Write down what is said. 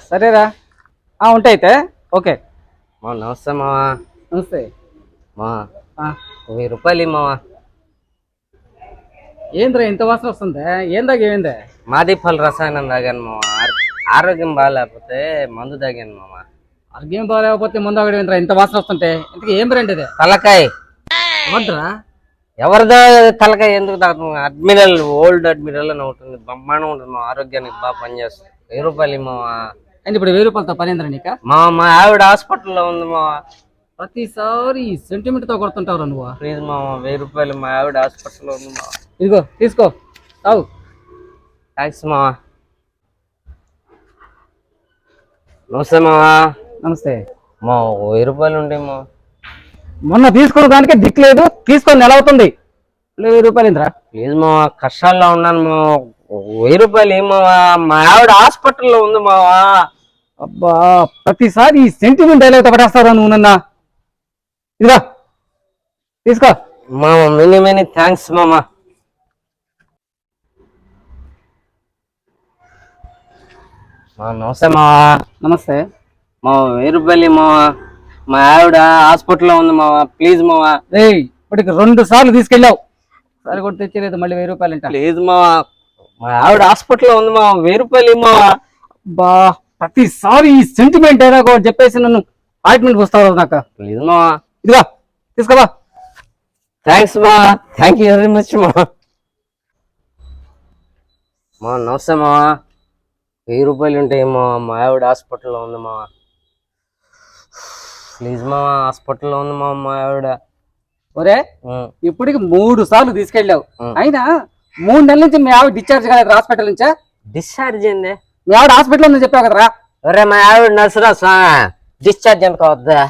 సరేరా ఉంటాయి అయితే ఓకే. మా నమస్తే మావా. నమస్తే. మా 1000 రూపాయలు మావా. ఏంద్రా ఇంత వాసన వస్తుంది? ఏమైందే? మాది పలు రసాయనం తాగాను మావా. ఆరోగ్యం బాగాలేకపోతే మందు తాగాను మావా. ఆరోగ్యం బాగాలేకపోతే ముందు ఏంద్రా ఇంత వాసన వస్తుంటే? ఇంతకీ ఏం బ్రాండ్ ఇది? తలకాయ. వద్దురా. ఎవరిదో తలకాయ ఎందుకు తాగుతాం? అడ్మిరల్, ఓల్డ్ అడ్మిరల్ అని ఉంటుంది, బ్రహ్మాండం ఉంటుంది మా ఆరోగ్యానికి బాగా పనిచేస్తుంది. 1000 రూపాయలు మావా. అంటే ఇప్పుడు 1000 రూపాయలతో పని ఏంద్రా నీక? మా ఆవిడ హాస్పిటల్లో ఉంది మావా. ప్రతిసారి సెంటిమెంట్ తో కొడుతుంటావు నువ్వు. ప్లీజ్ మావా, 1000 రూపాయలు. మా ఆవిడ హాస్పిటల్లో ఉంది మావా. ఇదిగో తీసుకో తాగు. థ్యాంక్స్ మావా. నమస్తే మావా. నమస్తే. మా 1000 రూపాయలు ఉంటాయి మా. మొన్న తీసుకున్న దానికే దిక్కు లేదు, తీసుకొని నెల అవుతుంది. 1000 రూపాయలు ఏంద్రా? ప్లీజ్ మావా, కష్టాల్లో ఉన్నాను మా. 1000 రూపాయలు ఏమావా, మా ఆవిడ హాస్పిటల్లో ఉంది మావా. అబ్బా, ప్రతిసారి ఈ సెంటిమెంట్ డైలాగ్ పడేస్తారా నువ్వు నన్న? ఇదిగా తీసుకో మామ. మెనీ థ్యాంక్స్ మామా. నమస్తే మావా. నమస్తే. మా 1000 రూపాయలు మావా. మా ఆవిడ హాస్పిటల్లో ఉంది మావా. ప్లీజ్ మావా. ఇప్పటికి 2 సార్లు తీసుకెళ్ళావు, సరే కూడా తెచ్చలేదు, మళ్ళీ 1000 రూపాయలు అంట. ప్లీజ్ మావా, మా ఆవిడ హాస్పిటల్లో ఉంది మావా. 1000 రూపాయలు మావా. బా, ప్రతిసారి ఈ సెంటిమెంట్ డైలాగ్ చెప్పేసి నన్ను ఆయింట్మెంట్ వస్తావు నాకు. ప్లీజ్ మావా. ఇదిగా తీసుకోవా. థ్యాంక్స్ మావా. థ్యాంక్ యూ వెరీ మచ్ మావా. నమస్తే మావా. 1000 రూపాయలు ఉంటాయి మావా. మా ఆవిడ హాస్పిటల్లో ఉంది మావా. ప్లీజ్ మావా, హాస్పిటల్లో ఉంది మావా మా ఆవిడ. ఒరే, ఇప్పటికి 3 సార్లు తీసుకెళ్ళావు, అయినా 3 నెలల నుంచి మీ ఆవిడ డిశ్చార్జ్ కాలేదు హాస్పిటల్ నుంచా? డిశ్చార్జ్ అయింది? మీ ఆవిడ హాస్పిటల్ ఉందని చెప్పావు కదరా? ఒరే, మా ఆవిడ నర్సురా స్వామి, డిశ్చార్జ్ అనుకోవద్దా?